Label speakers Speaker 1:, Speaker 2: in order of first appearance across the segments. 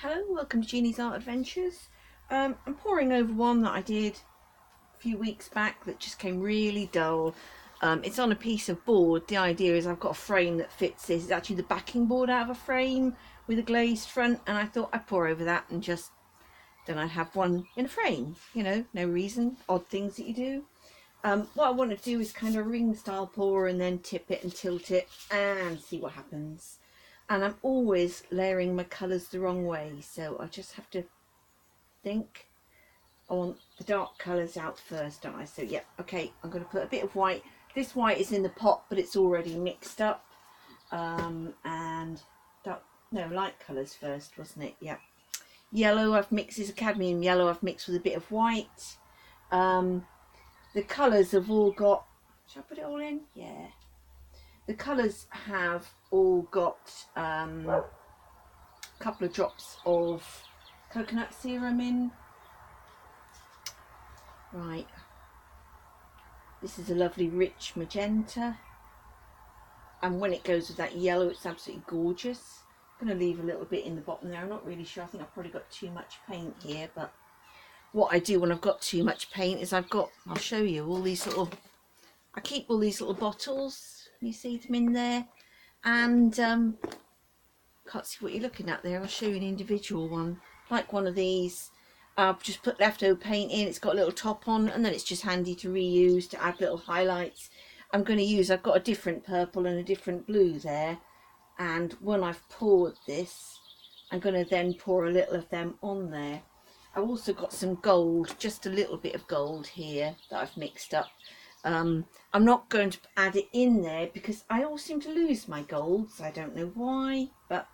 Speaker 1: Hello, welcome to Jeannie's Art Adventures. I'm pouring over one that I did a few weeks back that just came really dull. It's on a piece of board. The idea is I've got a frame that fits this. It's actually the backing board out of a frame with a glazed front, and I thought I'd pour over that and just then I'd have one in a frame. You know, no reason, odd things that you do. What I want to do is kind of ring style pour and then tip it and tilt it and see what happens. And I'm always layering my colours the wrong way, so I just have to think I want the dark colours out first, don't I? So yeah, okay, I'm going to put a bit of white. This white is in the pot, but it's already mixed up. And dark, no, light colours first, wasn't it? Yeah. Yellow I've mixed, is a cadmium yellow I've mixed with a bit of white. The colours have all got, should I put it all in? Yeah. The colours have all got a couple of drops of coconut serum in. Right. This is a lovely rich magenta. And when it goes with that yellow, it's absolutely gorgeous. I'm going to leave a little bit in the bottom there. I'm not really sure. I think I've probably got too much paint here. But what I do when I've got too much paint is I'll show you all these little, I keep all these little bottles. You see them in there. And can't see what you're looking at there. I'll show you an individual one, like one of these. I've just put leftover paint in. It's got a little top on, and then it's just handy to reuse to add little highlights. I've got a different purple and a different blue there, and when I've poured this, I'm going to then pour a little of them on there. I've also got some gold, just a little bit of gold here that I've mixed up. I'm not going to add it in there because I always seem to lose my golds. I don't know why, but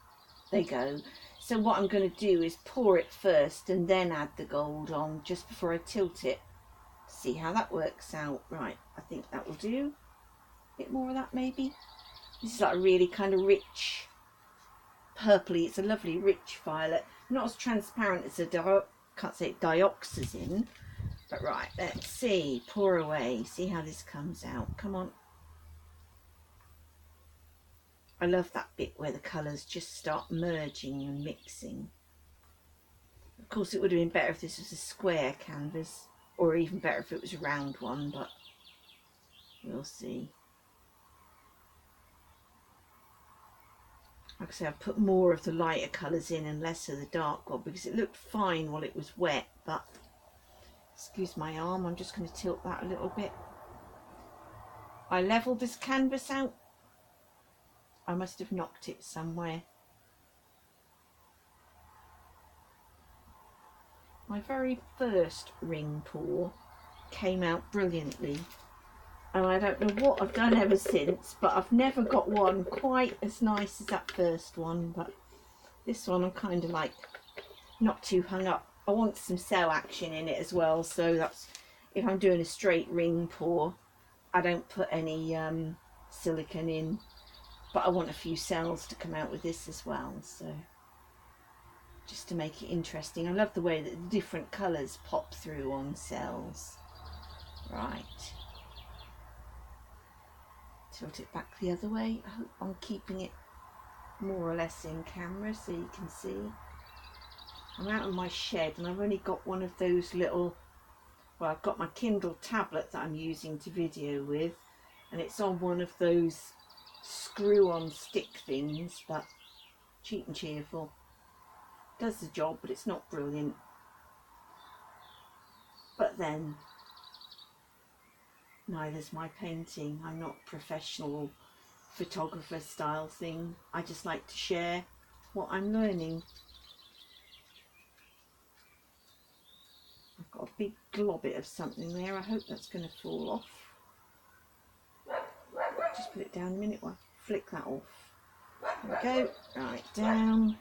Speaker 1: there you go. So what I'm going to do is pour it first and then add the gold on just before I tilt it. See how that works out. Right, I think that will do. A bit more of that maybe. This is like a really kind of rich purpley. It's a lovely rich violet. Not as transparent as a can't say dioxazine. But right, let's see. Pour away. See how this comes out. Come on. I love that bit where the colours just start merging and mixing. Of course, it would have been better if this was a square canvas, or even better if it was a round one, but we'll see. Like I say, I've put more of the lighter colours in and less of the dark one because it looked fine while it was wet, but excuse my arm, I'm just going to tilt that a little bit. I levelled this canvas out. I must have knocked it somewhere. My very first ring pour came out brilliantly, and I don't know what I've done ever since, but I've never got one quite as nice as that first one. But this one I'm kind of like not too hung up. I want some cell action in it as well, so that's, if I'm doing a straight ring pour, I don't put any silicone in, but I want a few cells to come out with this as well, so just to make it interesting. I love the way that the different colours pop through on cells. Right, tilt it back the other way. I hope I'm keeping it more or less in camera so you can see. I'm out of my shed and I've only got one of those little, well, I've got my Kindle tablet that I'm using to video with, and it's on one of those screw-on stick things, but cheap and cheerful. Does the job, but it's not brilliant. But then, neither's my painting. I'm not a professional photographer style thing. I just like to share what I'm learning. I've got a big globbit of something there. I hope that's going to fall off. Just put it down a minute while I flick that off. There we go. Right, down.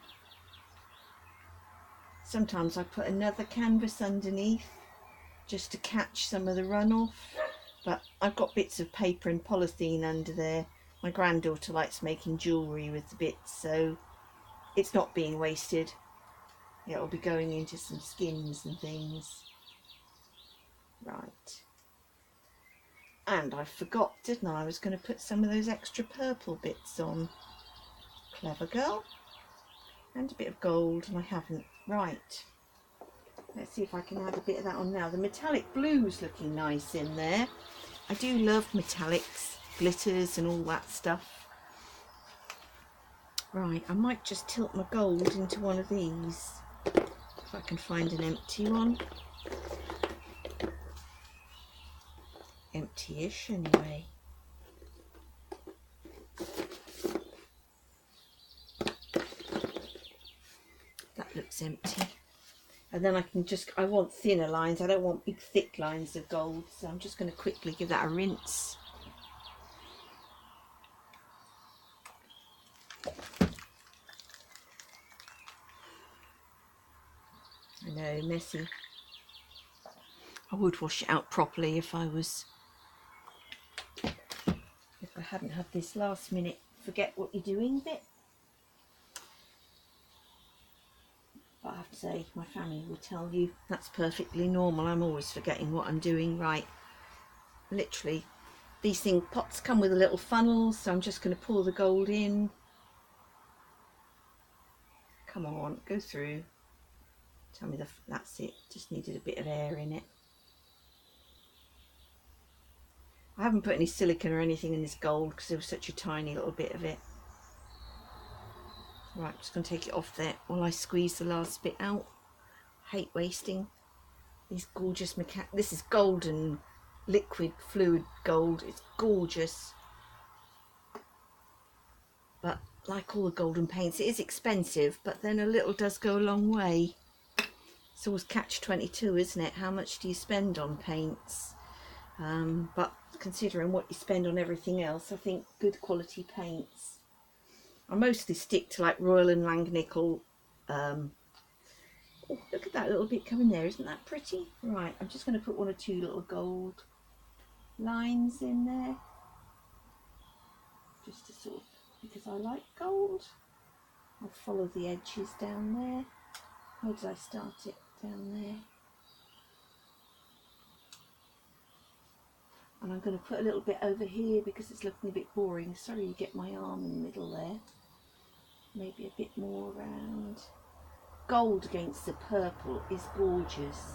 Speaker 1: Sometimes I put another canvas underneath just to catch some of the runoff, but I've got bits of paper and polythene under there. My granddaughter likes making jewellery with the bits, so it's not being wasted. It'll be going into some skins and things. Right. And I forgot, didn't I? I was going to put some of those extra purple bits on. Clever girl. and a bit of gold, and I haven't. Right, let's see if I can add a bit of that on now. The metallic blue's looking nice in there. I do love metallics, glitters and all that stuff. Right, I might just tilt my gold into one of these, if I can find an empty one. Empty-ish anyway. That looks empty. And then I can just, I want thinner lines, I don't want big thick lines of gold, so I'm just going to quickly give that a rinse. I know, messy. I would wash it out properly if I hadn't had this last minute forget what you're doing bit. But I have to say, my family will tell you that's perfectly normal. I'm always forgetting what I'm doing. Right, literally, these pots come with a little funnel, so I'm just going to pour the gold in. Come on, go through. Tell me that's it. Just needed a bit of air in it. I haven't put any silicone or anything in this gold because there was such a tiny little bit of it. Right, just going to take it off there while I squeeze the last bit out. Hate wasting these gorgeous this is golden liquid fluid gold. It's gorgeous, but like all the golden paints, it is expensive, but then a little does go a long way. It's always catch-22, isn't it? How much do you spend on paints? But considering what you spend on everything else, I think good quality paints. I mostly stick to like Royal and Langnickel. Oh, look at that little bit coming there, isn't that pretty? Right, I'm just going to put one or two little gold lines in there, just to sort of, because I like gold. I'll follow the edges down there. Where did I start it? Down there. And I'm going to put a little bit over here because it's looking a bit boring. Sorry, you get my arm in the middle there. Maybe a bit more around. Gold against the purple is gorgeous.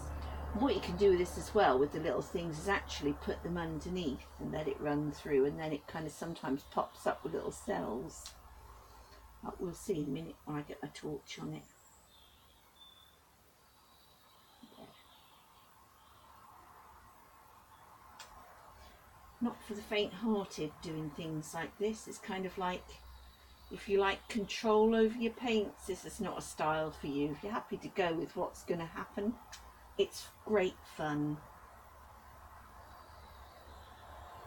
Speaker 1: And what you can do with this as well, with the little things, is actually put them underneath and let it run through, and then it kind of sometimes pops up with little cells. But we'll see in a minute when I get a torch on it. Not for the faint-hearted doing things like this. It's kind of like, if you like control over your paints, this is not a style for you. If you're happy to go with what's going to happen, it's great fun.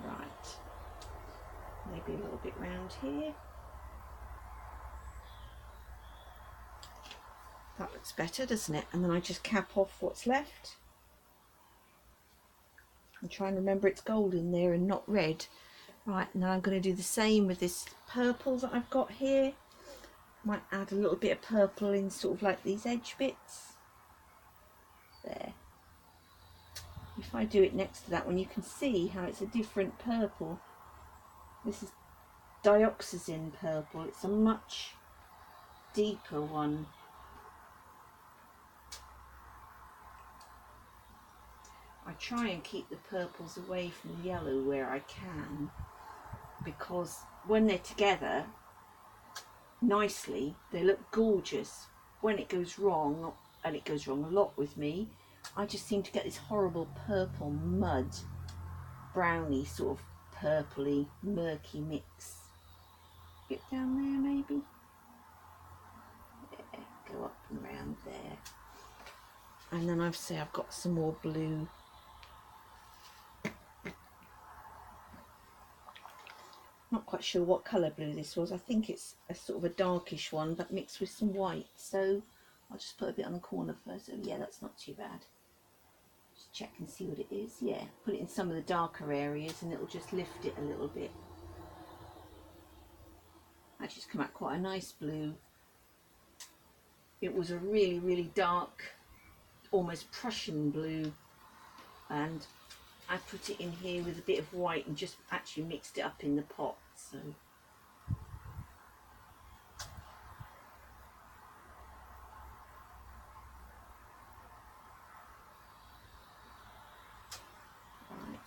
Speaker 1: Right, maybe a little bit round here. That looks better, doesn't it? And then I just cap off what's left. I'm trying to remember it's gold in there and not red. Right, now I'm going to do the same with this purple that I've got here. Might add a little bit of purple in sort of like these edge bits. There. If I do it next to that one, you can see how it's a different purple. This is dioxazine purple. It's a much deeper one. I try and keep the purples away from the yellow where I can, because when they're together nicely, they look gorgeous. When it goes wrong, and it goes wrong a lot with me, I just seem to get this horrible purple mud, browny sort of purpley, murky mix. Bit down there maybe. There, go up and around there. And then I've got some more blue. Not quite sure what colour blue this was. I think it's a sort of a darkish one, but mixed with some white. So I'll just put a bit on the corner first. Oh yeah, that's not too bad. Just check and see what it is. Yeah, put it in some of the darker areas and it'll just lift it a little bit. Actually, it's come out quite a nice blue. It was a really, really dark, almost Prussian blue, and I put it in here with a bit of white and just actually mixed it up in the pot. So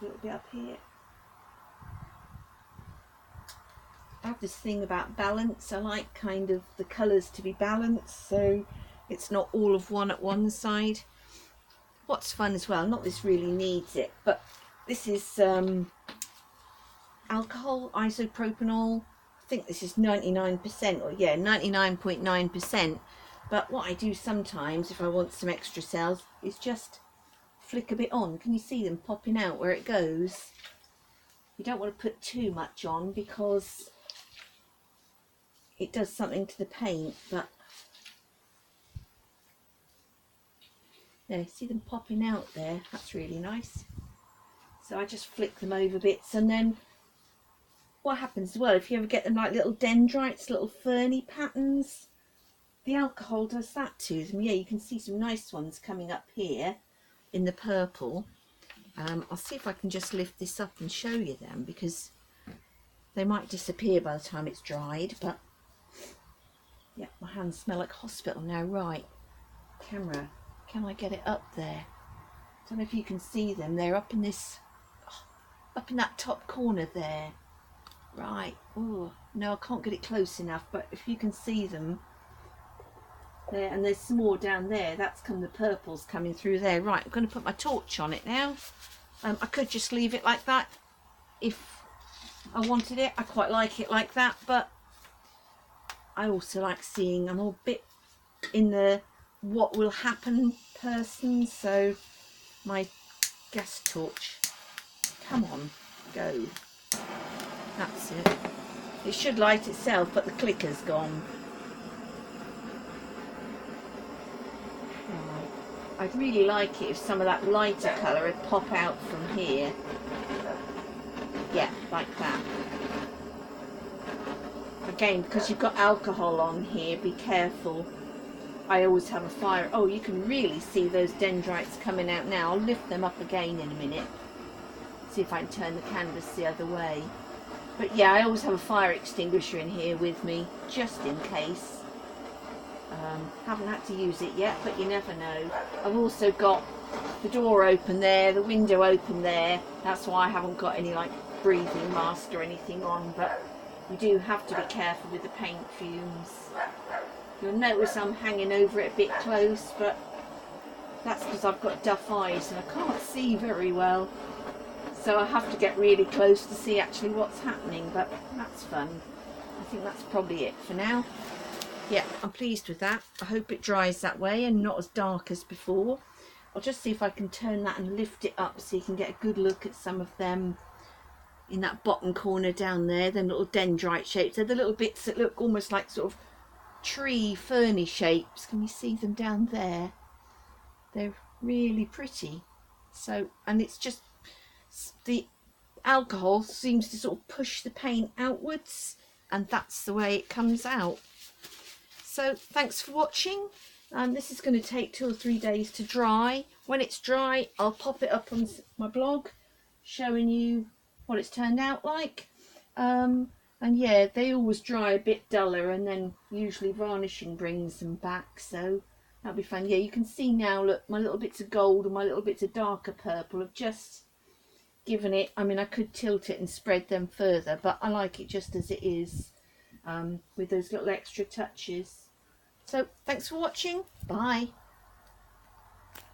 Speaker 1: a little bit up here. I have this thing about balance. I like kind of the colours to be balanced, so it's not all of one at one side. What's fun as well, not this really needs it, but this is alcohol, isopropanol. I think this is 99%, or yeah, 99.9%. But what I do sometimes, if I want some extra cells, is just flick a bit on. Can you see them popping out where it goes? You don't want to put too much on because it does something to the paint, but yeah, see them popping out there? That's really nice. So I just flick them over bits, and then what happens as well, if you ever get them like little dendrites, little ferny patterns, the alcohol does that to them. Yeah, you can see some nice ones coming up here in the purple. I'll see if I can just lift this up and show you them, because they might disappear by the time it's dried, but yeah, my hands smell like hospital now. Right, camera, can I get it up there? I don't know if you can see them. They're up in this, up in that top corner there. Right, oh no, I can't get it close enough, but if you can see them there, and there's some more down there, that's the purples coming through there. Right, I'm going to put my torch on it now. I could just leave it like that if I wanted it. I quite like it like that, but I also like seeing, I'm a bit in the what will happen person, so my gas torch, come on, go. That's it. It should light itself, but the clicker's gone. Right. I'd really like it if some of that lighter colour would pop out from here. Yeah, like that. Again, because you've got alcohol on here, be careful. I always have a fire. Oh, you can really see those dendrites coming out now. I'll lift them up again in a minute. See if I can turn the canvas the other way. But yeah, I always have a fire extinguisher in here with me, just in case. Haven't had to use it yet, but you never know. I've also got the door open there, the window open there. That's why I haven't got any like breathing mask or anything on, but you do have to be careful with the paint fumes. You'll notice I'm hanging over it a bit close, but that's because I've got duff eyes and I can't see very well. So I have to get really close to see actually what's happening, but that's fun. I think that's probably it for now. Yeah, I'm pleased with that. I hope it dries that way and not as dark as before. I'll just see if I can turn that and lift it up so you can get a good look at some of them in that bottom corner down there, them little dendrite shapes. They're the little bits that look almost like sort of tree ferny shapes. Can you see them down there? They're really pretty. So, and it's just the alcohol seems to sort of push the paint outwards, and that's the way it comes out. So thanks for watching. This is going to take 2 or 3 days to dry. When it's dry, I'll pop it up on my blog showing you what it's turned out like. And yeah, they always dry a bit duller, and then usually varnishing brings them back, so that'll be fun. Yeah, you can see now, look, my little bits of gold and my little bits of darker purple have just given it, I mean, I could tilt it and spread them further, but I like it just as it is, with those little extra touches. So thanks for watching. Bye.